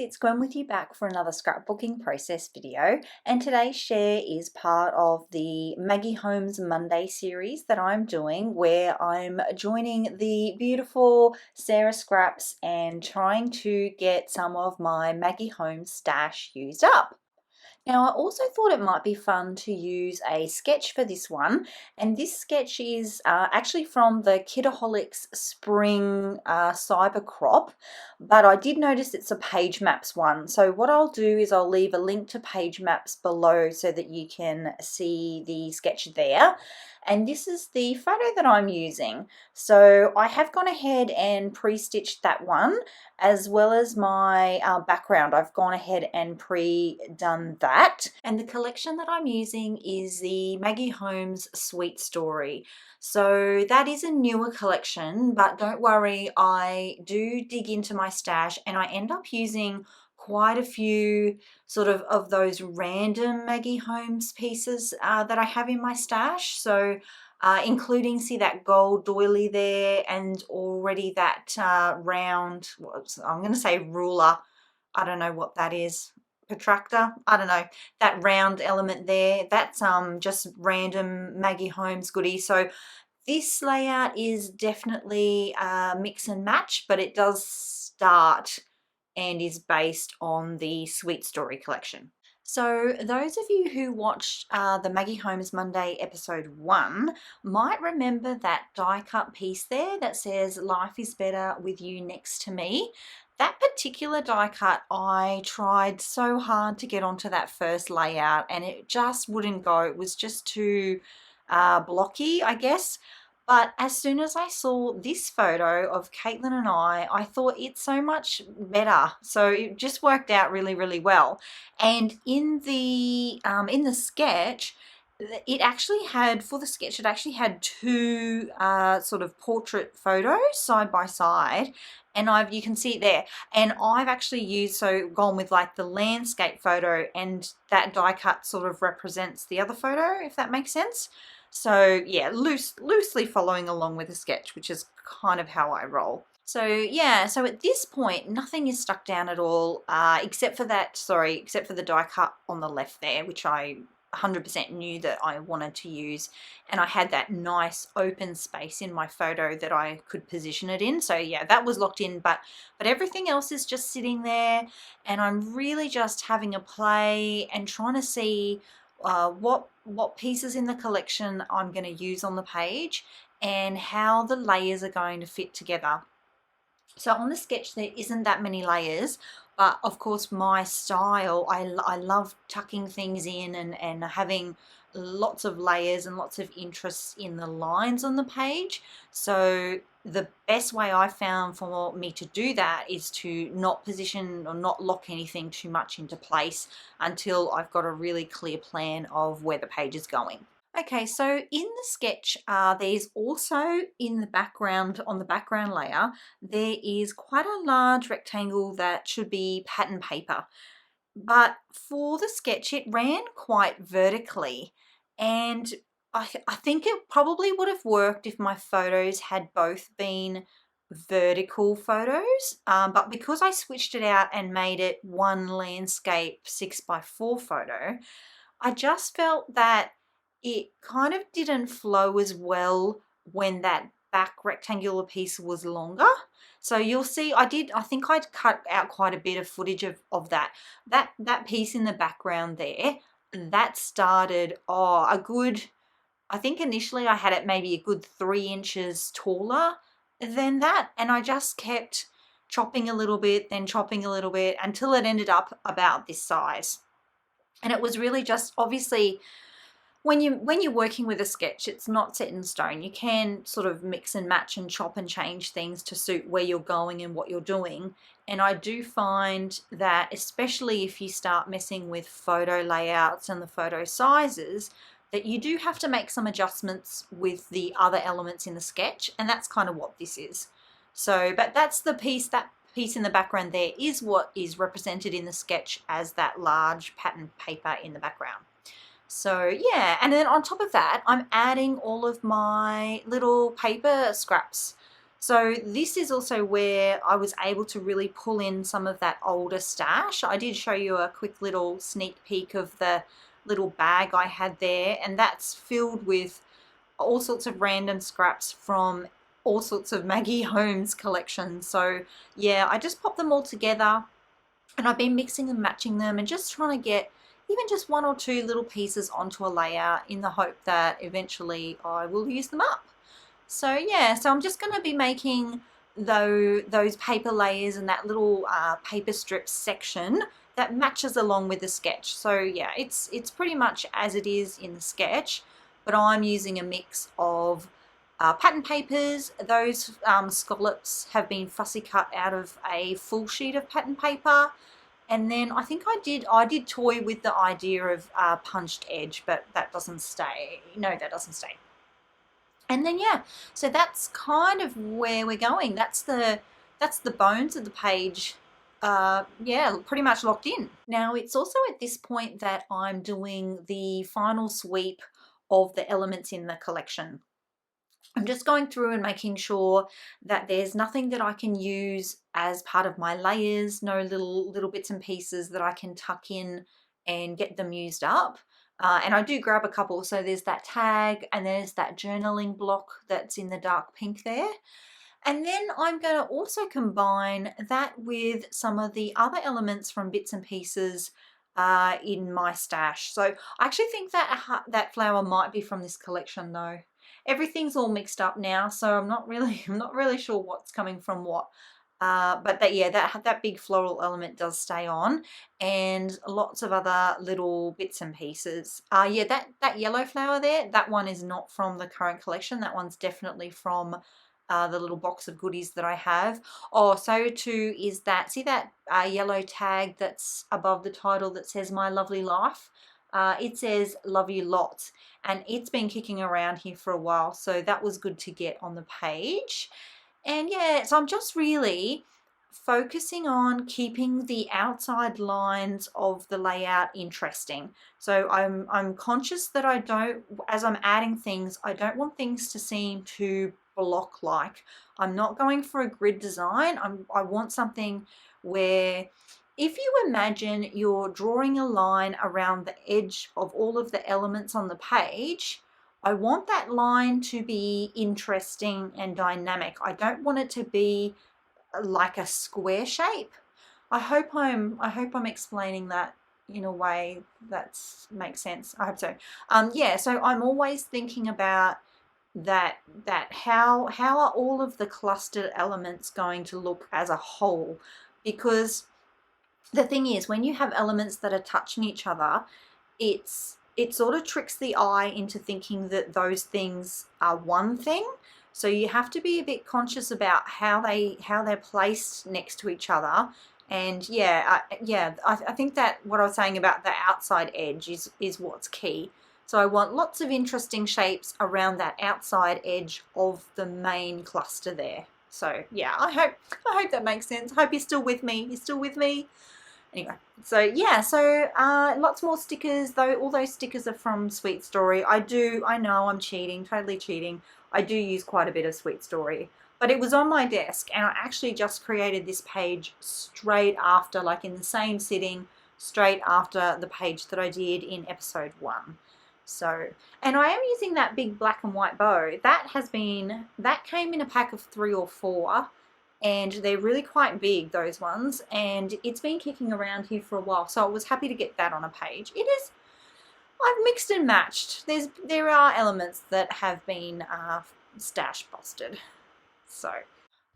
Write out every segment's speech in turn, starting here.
it's Gwen with you back for another scrapbooking process video, and today's share is part of the Maggie Holmes Monday series that I'm doing, where I'm joining the beautiful Sarah Scraps and trying to get some of my Maggie Holmes stash used up. Now, I also thought it might be fun to use a sketch for this one, and this sketch is actually from the Kidaholics Spring Cyber Crop, but I did notice it's a page maps one. So what I'll do is I'll leave a link to page maps below so that you can see the sketch there. And this is the photo that I'm using. So I have gone ahead and pre-stitched that one, as well as my background. I've gone ahead and pre-done that. And the collection that I'm using is the Maggie Holmes Sweet Story. So that is a newer collection, but don't worry, I do dig into my stash and I end up using quite a few sort of those random Maggie Holmes pieces that I have in my stash. So including, see that gold doily there, and already that round, I'm going to say ruler, I don't know what that is, protractor, I don't know, that round element there, that's just random Maggie Holmes goodie. So this layout is definitely mix and match, but it does start and is based on the Sweet Story collection. So those of you who watched the Maggie Holmes Monday episode 1 might remember that die cut piece there that says "Life is better with you next to me." That particular die cut, I tried so hard to get onto that first layout and it just wouldn't go. It was just too blocky, I guess. But as soon as I saw this photo of Caitlin and I thought it's so much better. So it just worked out really, really well. And in the sketch, it actually had, for the sketch, it actually had two sort of portrait photos side by side. And you can see it there. And I've actually gone with like the landscape photo, and that die cut sort of represents the other photo, if that makes sense. So yeah, loosely following along with the sketch, which is kind of how I roll. So yeah, so at this point, nothing is stuck down at all, except for the die cut on the left there, which I 100% knew that I wanted to use, and I had that nice open space in my photo that I could position it in. So yeah, that was locked in, but everything else is just sitting there, and I'm really just having a play and trying to see what pieces in the collection I'm going to use on the page and how the layers are going to fit together. So on the sketch there isn't that many layers, but of course my style, I love tucking things in and having lots of layers and lots of interests in the lines on the page. So the best way I found for me to do that is to not position or not lock anything too much into place until I've got a really clear plan of where the page is going. Okay, so in the sketch, there's also in the background, on the background layer, there is quite a large rectangle that should be pattern paper. But for the sketch, it ran quite vertically, and I think it probably would have worked if my photos had both been vertical photos, but because I switched it out and made it one landscape 6x4 photo, I just felt that it kind of didn't flow as well when that back rectangular piece was longer. So you'll see I think I'd cut out quite a bit of footage of that piece in the background there. That started a good, I think initially I had it maybe a good 3 inches taller than that, and I just kept chopping a little bit, then chopping a little bit until it ended up about this size. And it was really just, obviously, when you're working with a sketch, it's not set in stone. You can sort of mix and match and chop and change things to suit where you're going and what you're doing. And I do find that, especially if you start messing with photo layouts and the photo sizes, that you do have to make some adjustments with the other elements in the sketch, and that's kind of what this is. So, but that's the piece, that piece in the background there is what is represented in the sketch as that large pattern paper in the background. So yeah, and then on top of that, I'm adding all of my little paper scraps. So this is also where I was able to really pull in some of that older stash. I did show you a quick little sneak peek of the little bag I had there, and that's filled with all sorts of random scraps from all sorts of Maggie Holmes collections. So yeah, I just popped them all together, and I've been mixing and matching them and just trying to get even just one or two little pieces onto a layer in the hope that eventually I will use them up. So yeah, so I'm just going to be making those paper layers and that little paper strip section that matches along with the sketch. So yeah, it's pretty much as it is in the sketch, but I'm using a mix of pattern papers. Those scallops have been fussy cut out of a full sheet of pattern paper. And then I think I did toy with the idea of punched edge, but that doesn't stay. No, that doesn't stay. And then yeah, so that's kind of where we're going. That's the bones of the page. Yeah, pretty much locked in. Now it's also at this point that I'm doing the final sweep of the elements in the collection. I'm just going through and making sure that there's nothing that I can use as part of my layers, no little bits and pieces that I can tuck in and get them used up. And I do grab a couple. So there's that tag and there's that journaling block that's in the dark pink there. And then I'm going to also combine that with some of the other elements from bits and pieces in my stash. So I actually think that that flower might be from this collection though. Everything's all mixed up now, so I'm not really sure what's coming from what. But that, yeah, that big floral element does stay on, and lots of other little bits and pieces. Yeah, that yellow flower there, that one is not from the current collection. That one's definitely from the little box of goodies that I have. Oh, so too is that, see that yellow tag that's above the title that says My Lovely Life? It says Love You Lots, and it's been kicking around here for a while, so that was good to get on the page. And yeah, so I'm just really focusing on keeping the outside lines of the layout interesting. So I'm conscious that I don't, as I'm adding things, I don't want things to seem too block-like. I'm not going for a grid design. I want something where, if you imagine you're drawing a line around the edge of all of the elements on the page, I want that line to be interesting and dynamic. I don't want it to be like a square shape. I hope I'm explaining that in a way that makes sense. I hope so. Yeah, so I'm always thinking about that how are all of the clustered elements going to look as a whole, because the thing is, when you have elements that are touching each other, it sort of tricks the eye into thinking that those things are one thing. So you have to be a bit conscious about how they're placed next to each other. And yeah, I think that what I was saying about the outside edge is what's key. So I want lots of interesting shapes around that outside edge of the main cluster there. So yeah, I hope that makes sense. I hope you're still with me. You're still with me? Anyway, so yeah, so lots more stickers, though. All those stickers are from Sweet Story. I know I'm cheating, totally cheating. I do use quite a bit of Sweet Story, but it was on my desk, and I actually just created this page straight after, like in the same sitting, straight after the page that I did in episode 1. So, and I am using that big black and white bow. That came in a pack of 3 or 4. And they're really quite big, those ones, and it's been kicking around here for a while, so I was happy to get that on a page. I've mixed and matched. There are elements that have been stash busted. So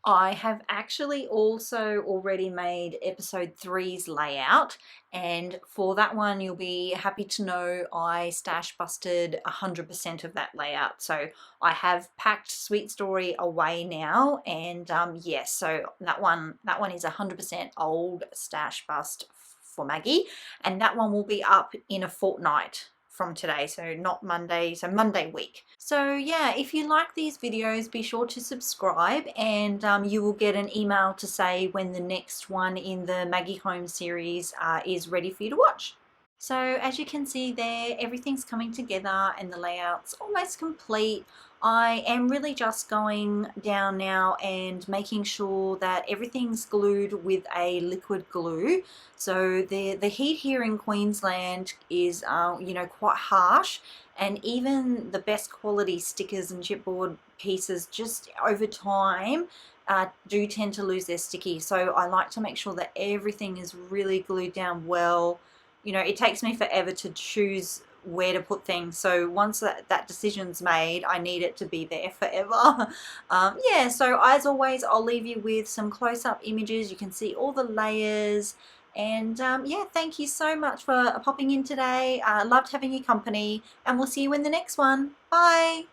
I have actually also already made episode 3's layout, and for that one you'll be happy to know I stash busted 100% of that layout. So I have packed Sweet Story away now, and yes, so that one is 100% old stash bust for Maggie, and that one will be up in a fortnight from today, so not Monday, so Monday week. So yeah, if you like these videos, be sure to subscribe, and you will get an email to say when the next one in the Maggie Holmes series is ready for you to watch. So as you can see there, everything's coming together and the layout's almost complete. I am really just going down now and making sure that everything's glued with a liquid glue. So the heat here in Queensland is you know, quite harsh, and even the best quality stickers and chipboard pieces just over time do tend to lose their sticky. So I like to make sure that everything is really glued down well. You know, it takes me forever to choose where to put things, so once that decision's made, I need it to be there forever. Yeah, so as always, I'll leave you with some close-up images. You can see all the layers, and yeah, thank you so much for popping in today. Loved having your company, and we'll see you in the next one. Bye.